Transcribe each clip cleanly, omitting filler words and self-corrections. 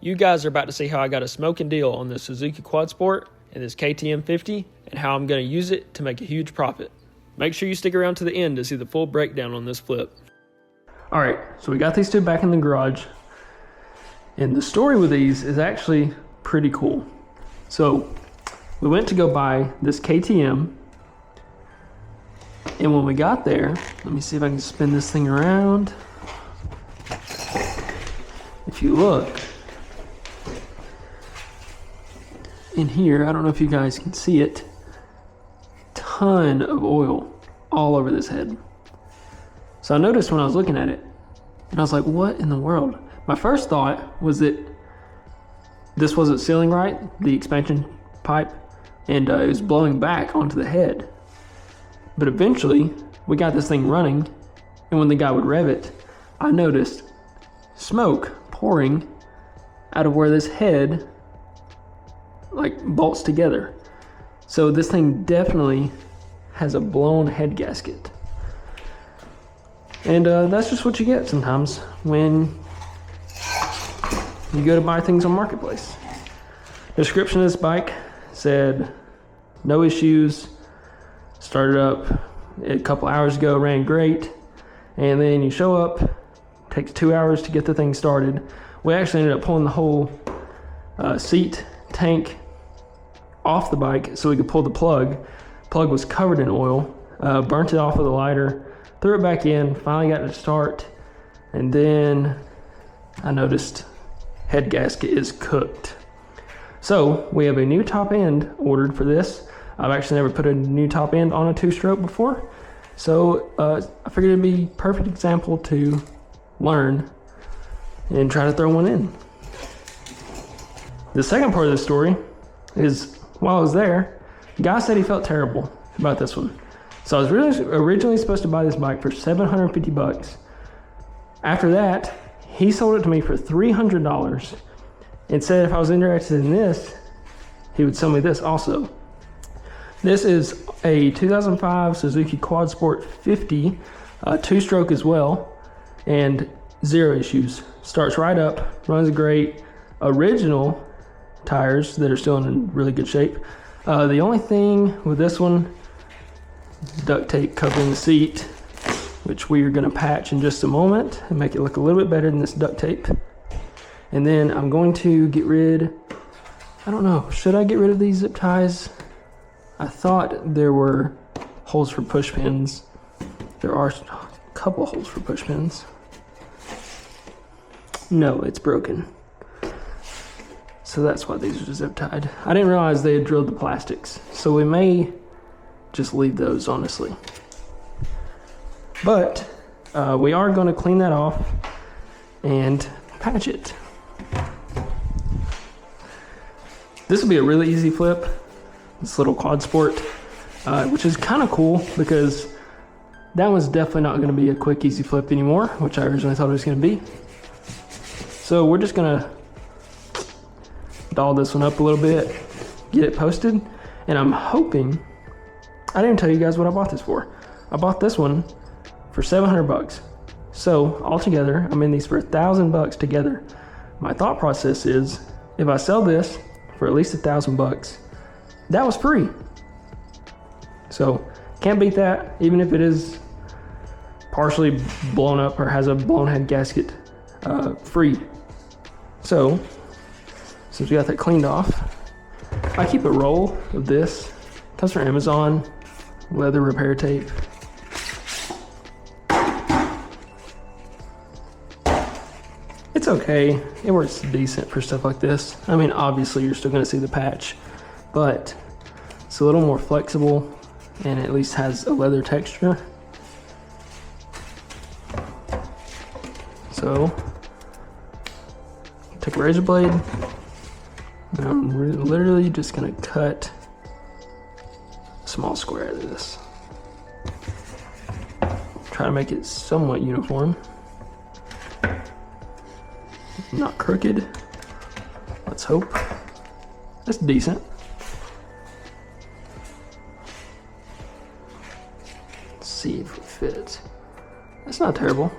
You guys are about to see how I got a smoking deal on this Suzuki QuadSport and this KTM 50 and how I'm going to use it to make a huge profit. Make sure you stick around to the end to see the full breakdown on this flip. Alright, so we got these two back in the garage, and the story with these is actually pretty cool. So we went to go buy this KTM, and when we got there, let me see if I can spin this thing around. If you look in here, I don't know if you guys can see it, ton of oil all over this head. So I noticed when I was looking at it, and I was like, what in the world? My first thought was that this wasn't sealing right, the expansion pipe, and it was blowing back onto the head. But eventually, we got this thing running, and when the guy would rev it, I noticed smoke pouring out of where this head like bolts together. So this thing definitely has a blown head gasket. And that's just what you get sometimes when you go to buy things on Marketplace. The description of this bike said, no issues, started up a couple hours ago, ran great, and then you show up, takes 2 hours to get the thing started. We actually ended up pulling the whole seat tank off the bike so we could pull the plug. Plug was covered in oil, burnt it off with a lighter, threw it back in, finally got it to start, and then I noticed head gasket is cooked. So we have a new top end ordered for this. I've actually never put a new top end on a two-stroke before, so I figured it'd be a perfect example to learn and try to throw one in. The second part of the story is, while I was there, the guy said he felt terrible about this one. So I was originally supposed to buy this bike for $750. After that, he sold it to me for $300 and said if I was interested in this, he would sell me this also. This is a 2005 Suzuki QuadSport 50, two-stroke as well, and zero issues. Starts right up, runs great. Original tires that are still in really good shape. The only thing with this one, duct tape covering the seat, which we are going to patch in just a moment and make it look a little bit better than this duct tape. And then I'm going to get rid, I don't know, should I get rid of these zip ties? I thought there were holes for push pins. There are a couple holes for push pins. No, it's broken. So that's why these are zip tied. I didn't realize they had drilled the plastics, so we may just leave those, honestly. But we are going to clean that off and patch it. This will be a really easy flip, this little QuadSport, which is kind of cool because that one's definitely not going to be a quick, easy flip anymore, which I originally thought it was going to be. So we're just going to doll this one up a little bit, get it posted, and I'm hoping, I didn't tell you guys what I bought this for. I bought this one for $700. So altogether, I'm in these for $1,000 together. My thought process is, if I sell this for at least $1,000, that was free. So can't beat that, even if it is partially blown up or has a blown head gasket, free. So since we got that cleaned off, I keep a roll of this. It comes from Amazon, leather repair tape. It's okay, it works decent for stuff like this. I mean, obviously you're still gonna see the patch, but it's a little more flexible and at least has a leather texture. So, take a razor blade, and I'm literally just gonna cut a small square out of this. Try to make it somewhat uniform. Not crooked. Let's hope. That's decent. Let's see if it fits. That's not terrible.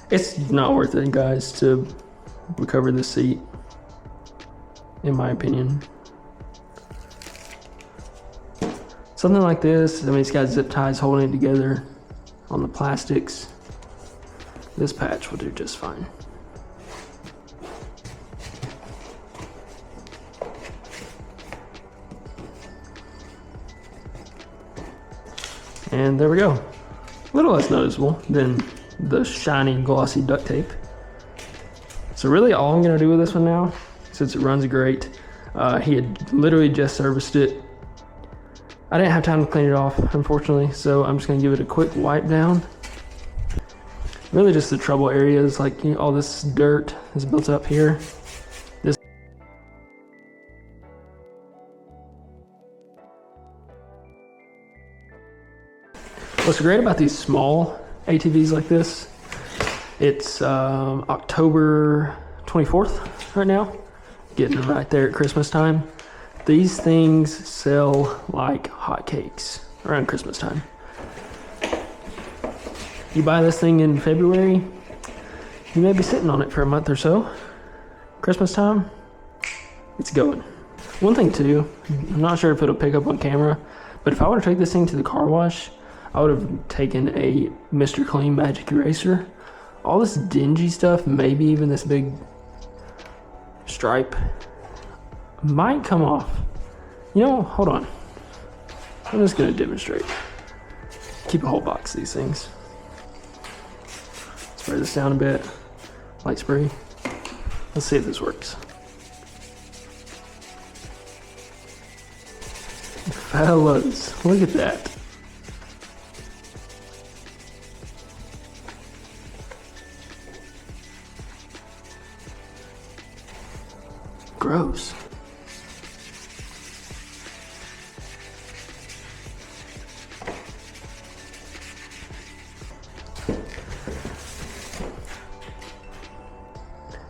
It's not worth it, guys, to recover this seat, in my opinion. Something like this, I mean, it's got zip ties holding it together on the plastics. This patch will do just fine. And there we go. A little less noticeable than the shiny, glossy duct tape. So really all I'm gonna do with this one now, since it runs great, he had literally just serviced it. I didn't have time to clean it off, unfortunately, so I'm just gonna give it a quick wipe down. Really just the trouble areas, like, you know, all this dirt is built up here. What's great about these small ATVs like this, it's October 24th right now, getting right there at Christmas time. These things sell like hotcakes around Christmas time. You buy this thing in February, you may be sitting on it for a month or so. Christmas time, it's going. One thing too, I'm not sure if it'll pick up on camera, but if I were to take this thing to the car wash, I would have taken a Mr. Clean Magic Eraser. All this dingy stuff, maybe even this big stripe, might come off. You know, hold on. I'm just gonna demonstrate. Keep a whole box of these things. Spray this down a bit. Light spray. Let's see if this works. Fellas, look at that. Gross.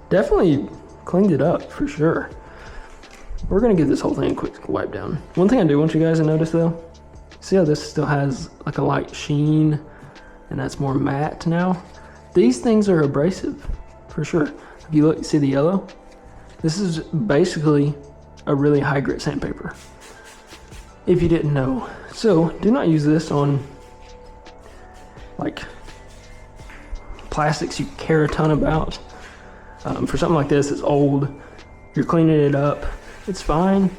Definitely cleaned it up for sure. We're gonna give this whole thing a quick wipe down. One thing I do want you guys to notice though, see how this still has like a light sheen and that's more matte now? These things are abrasive for sure. If you look, see the yellow? This is basically a really high grit sandpaper, if you didn't know. So do not use this on like plastics you care a ton about. For something like this, it's old, you're cleaning it up, it's fine.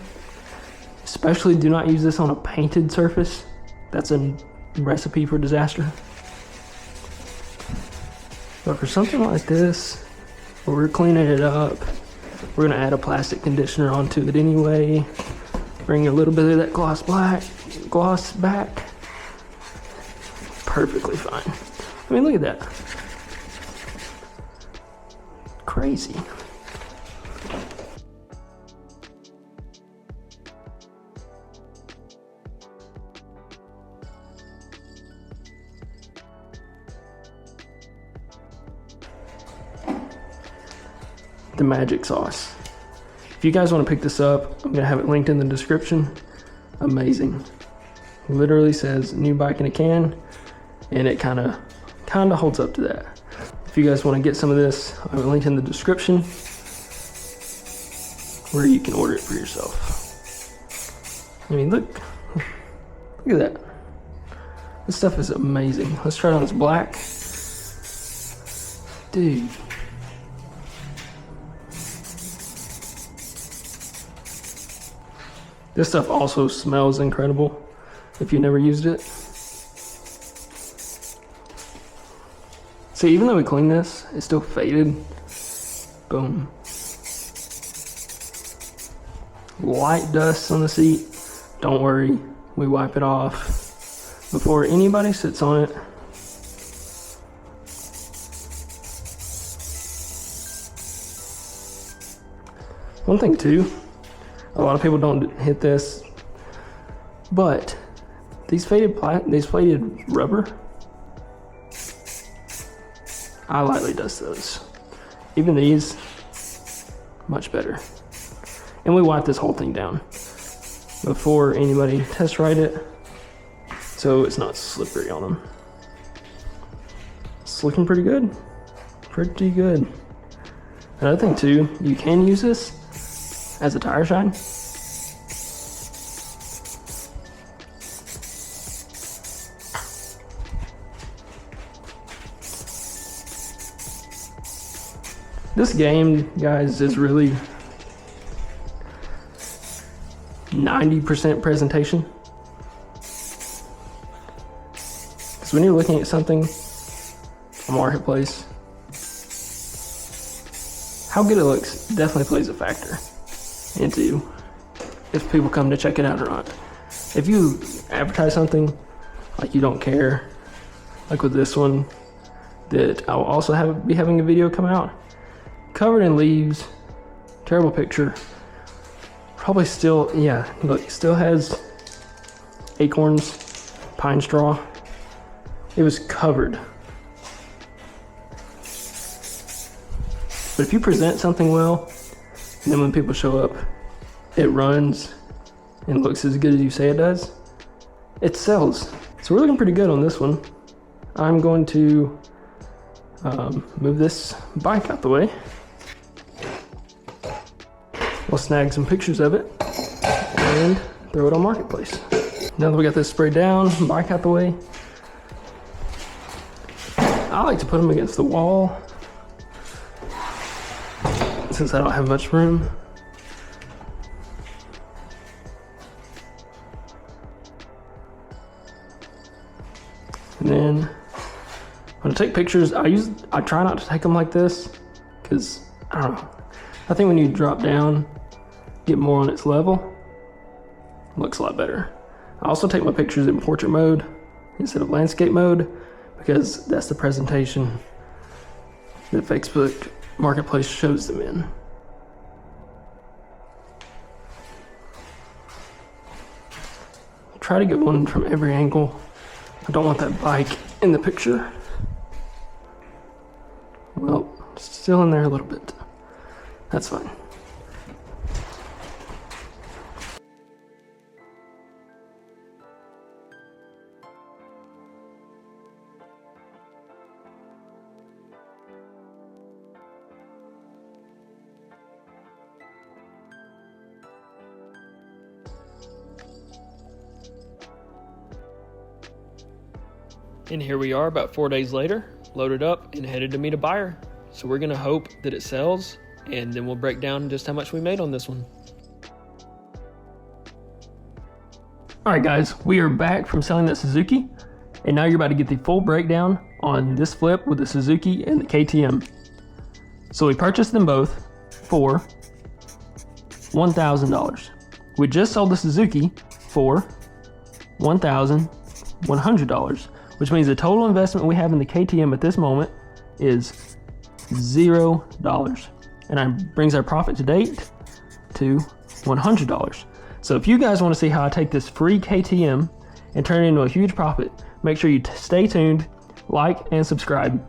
Especially do not use this on a painted surface. That's a recipe for disaster. But for something like this, where we're cleaning it up, we're gonna add a plastic conditioner onto it anyway. Bring a little bit of that gloss back. Perfectly fine. I mean, look at that. Crazy. The magic sauce. If you guys want to pick this up, I'm gonna have it linked in the description. Amazing. Literally says new bike in a can, and it kind of holds up to that. If you guys want to get some of this, I have it linked in the description where you can order it for yourself. I mean, look at that. This stuff is amazing. Let's try it on this black. Dude. This stuff also smells incredible if you never used it. See, even though we cleaned this, it's still faded. Boom. Light dust on the seat. Don't worry, we wipe it off before anybody sits on it. One thing too, a lot of people don't hit this, but these faded rubber, I lightly dust those. Even these, much better. And we wipe this whole thing down before anybody test ride it, so it's not slippery on them. It's looking pretty good. Pretty good. Another thing too, you can use this as a tire shine. This game, guys, is really 90% presentation. Because when you're looking at something on Marketplace, how good it looks definitely plays a factor into if people come to check it out or not. If you advertise something like you don't care, like with this one, that I'll also be having a video come out, covered in leaves, terrible picture, probably still, yeah, look, still has acorns, pine straw. It was covered. But if you present something well, and then when people show up, it runs and looks as good as you say it does, it sells. So we're looking pretty good on this one. I'm going to move this bike out the way. We'll snag some pictures of it and throw it on Marketplace. Now that we got this sprayed down, bike out the way, I like to put them against the wall since I don't have much room. And then when I take pictures, I try not to take them like this because I don't know. I think when you drop down, get more on its level, it looks a lot better. I also take my pictures in portrait mode instead of landscape mode because that's the presentation that Facebook Marketplace shows them in. Try to get one from every angle. I don't want that bike in the picture. Well, still in there a little bit. That's fine. And here we are about 4 days later, loaded up and headed to meet a buyer. So we're gonna hope that it sells, and then we'll break down just how much we made on this one. All right, guys, we are back from selling that Suzuki, and now you're about to get the full breakdown on this flip with the Suzuki and the KTM. So we purchased them both for $1,000. We just sold the Suzuki for $1,100, which means the total investment we have in the KTM at this moment is $0. And that brings our profit to date to $100. So if you guys want to see how I take this free KTM and turn it into a huge profit, make sure you stay tuned, like, and subscribe.